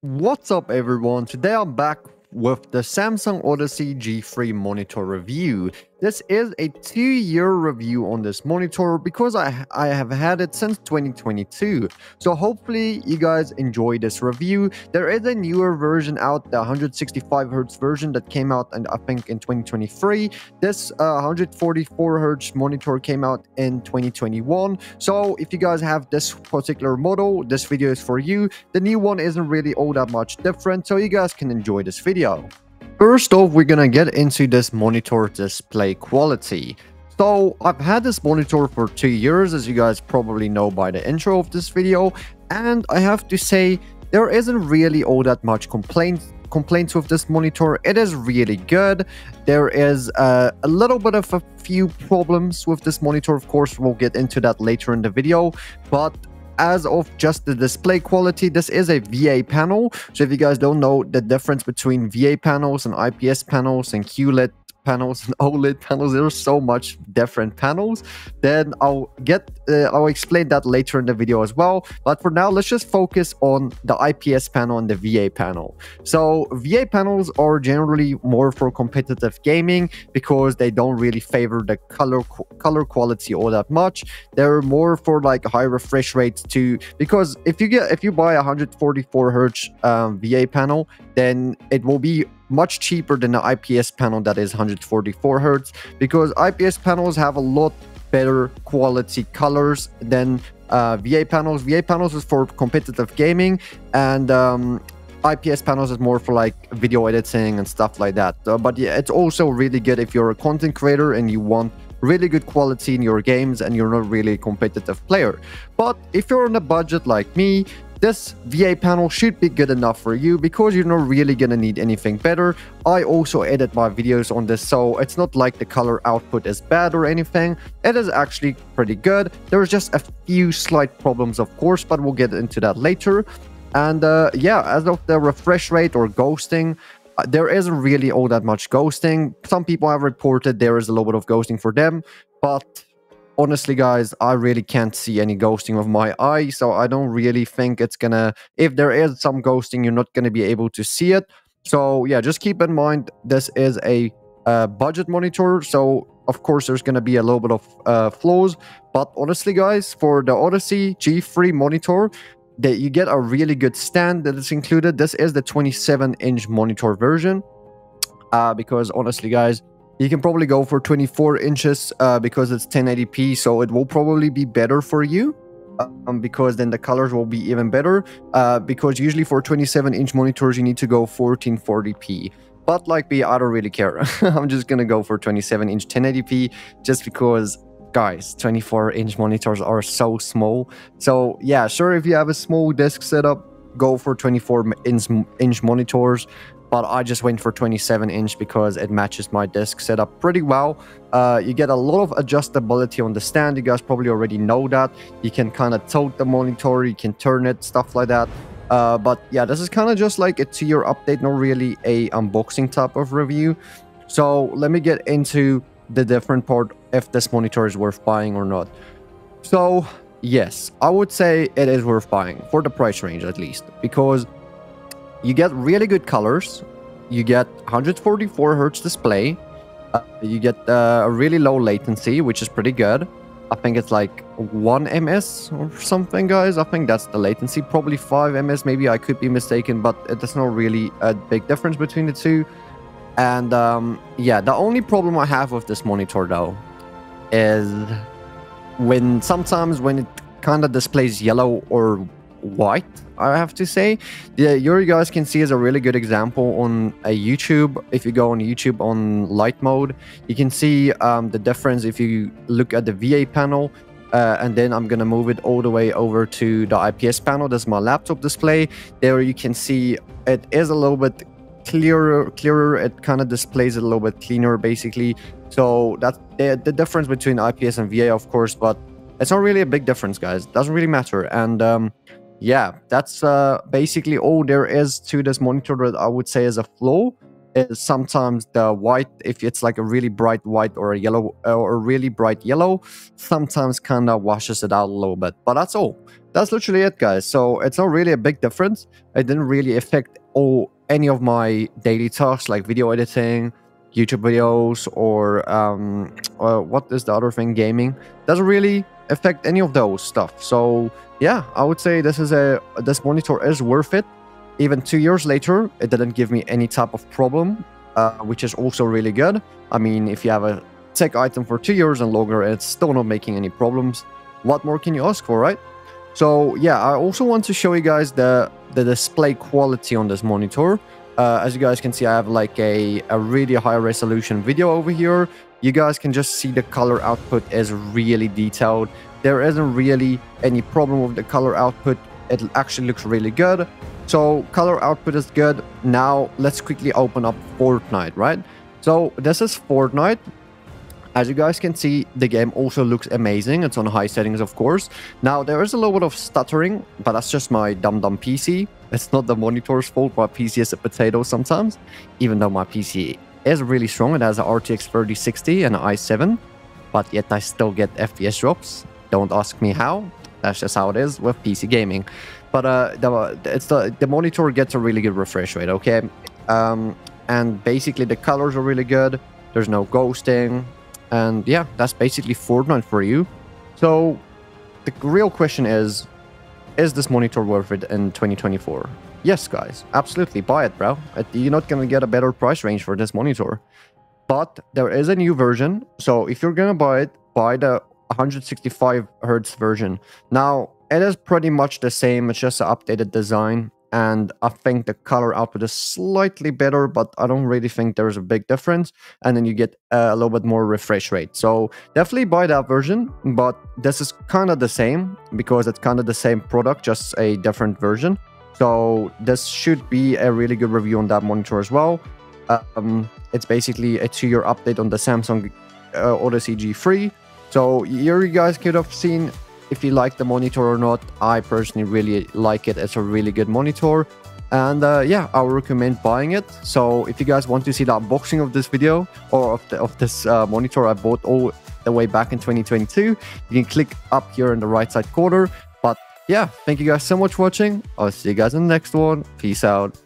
What's up everyone, today I'm back with the Samsung Odyssey G3 monitor review. This is a 2-year review on this monitor because I have had it since 2022. So hopefully you guys enjoy this review. There is a newer version out, the 165Hz version that came out and I think in 2023. This 144Hz monitor came out in 2021. So if you guys have this particular model, this video is for you. The new one isn't really all that much different, so you guys can enjoy this video. First off, we're gonna get into this monitor display quality. So I've had this monitor for 2 years, as you guys probably know by the intro of this video, and I have to say there isn't really all that much complaints with this monitor. It is really good. There is a little bit of a few problems with this monitor. Of course, we'll get into that later in the video, but as of just the display quality, this is a VA panel. So if you guys don't know the difference between VA panels and IPS panels and QLED panels and OLED panels, there's so much different panels, then I'll explain that later in the video as well. But for now, let's just focus on the IPS panel and the VA panel. So VA panels are generally more for competitive gaming because they don't really favor the color quality all that much. They're more for like high refresh rates too, because if you buy a 144Hz VA panel, then it will be much cheaper than the IPS panel that is 144Hz, because IPS panels have a lot better quality colors than VA panels. VA panels is for competitive gaming, and IPS panels is more for like video editing and stuff like that. But yeah, it's also really good if you're a content creator and you want really good quality in your games and you're not really a competitive player. But if you're on a budget like me, this VA panel should be good enough for you because you're not really gonna need anything better. I also edit my videos on this, so it's not like the color output is bad or anything. It is actually pretty good. There's just a few slight problems, of course, but we'll get into that later. And yeah, as of the refresh rate or ghosting, there isn't really all that much ghosting. Some people have reported there is a little bit of ghosting for them, but honestly guys, I really can't see any ghosting of my eye, so I don't really think it's gonna, if there is some ghosting, you're not gonna be able to see it. So yeah, just keep in mind this is a budget monitor, so of course there's gonna be a little bit of flaws. But honestly guys, for the Odyssey G3 monitor, that you get a really good stand that is included. This is the 27-inch monitor version, because honestly guys, you can probably go for 24 inches because it's 1080p, so it will probably be better for you, because then the colors will be even better, because usually for 27-inch monitors you need to go 1440p. But like me, I don't really care. I'm just gonna go for 27-inch 1080p just because, guys, 24-inch monitors are so small. So yeah, sure, if you have a small desk setup, go for 24-inch monitors. But I just went for 27-inch because it matches my desk setup pretty well. You get a lot of adjustability on the stand. You guys probably already know that. You can kind of tilt the monitor, you can turn it, stuff like that. But yeah, this is kind of just like a 2-year update, not really a unboxing type of review. So let me get into the different part if this monitor is worth buying or not. So yes, I would say it is worth buying for the price range at least, because you get really good colors, you get 144Hz display, you get a really low latency, which is pretty good. I think it's like 1 ms or something, guys. I think that's the latency, probably 5 ms, maybe I could be mistaken, but it's not really a big difference between the two. And yeah, the only problem I have with this monitor though is sometimes when it kind of displays yellow or white, I have to say. Yeah, you guys can see as a really good example on a YouTube. If you go on YouTube on light mode, you can see the difference if you look at the VA panel, and then I'm gonna move it all the way over to the IPS panel. That's my laptop display. There you can see it is a little bit clearer. It kind of displays it a little bit cleaner basically. So that's the difference between IPS and VA, of course, but it's not really a big difference, guys. It doesn't really matter. And yeah, that's basically all there is to this monitor that I would say is a flaw. is sometimes the white, if it's like a really bright white or a yellow or a really bright yellow, sometimes kind of washes it out a little bit. But that's all. That's literally it, guys. So it's not really a big difference. It didn't really affect any of my daily tasks like video editing, YouTube videos, or what is the other thing, gaming. Doesn't really affect any of those stuff. So yeah, I would say this monitor is worth it. Even 2 years later, it didn't give me any type of problem, which is also really good. I mean, if you have a tech item for 2 years and longer and it's still not making any problems, what more can you ask for, right? So yeah, I also want to show you guys the display quality on this monitor. As you guys can see, I have like a really high resolution video over here. You guys can just see the color output is really detailed. There isn't really any problem with the color output. It actually looks really good. So color output is good. Now let's quickly open up Fortnite, right? So this is Fortnite. As you guys can see, the game also looks amazing. It's on high settings, of course. Now, there is a little bit of stuttering, but that's just my dumb PC. It's not the monitor's fault. My PC is a potato sometimes, even though my PC is really strong. It has an RTX 3060 and an i7, but yet I still get FPS drops. Don't ask me how. That's just how it is with PC gaming. But the monitor gets a really good refresh rate, okay? And basically, the colors are really good. There's no ghosting. And yeah, that's basically Fortnite for you. So the real question is this monitor worth it in 2024? Yes, guys, absolutely. Buy it, bro. You're not going to get a better price range for this monitor. But there is a new version. So if you're going to buy it, buy the 165 Hz version. Now, it is pretty much the same. It's just an updated design. And I think the color output is slightly better, but I don't really think there's a big difference. And then you get a little bit more refresh rate. So definitely buy that version, but this is kind of the same because it's kind of the same product, just a different version. So this should be a really good review on that monitor as well. It's basically a 2-year update on the Samsung Odyssey G3. So here you guys could have seen if you like the monitor or not. I personally really like it. It's a really good monitor. And yeah, I would recommend buying it. So if you guys want to see the unboxing of this video or of this monitor I bought all the way back in 2022, you can click up here in the right side corner. But yeah, thank you guys so much for watching. I'll see you guys in the next one. Peace out.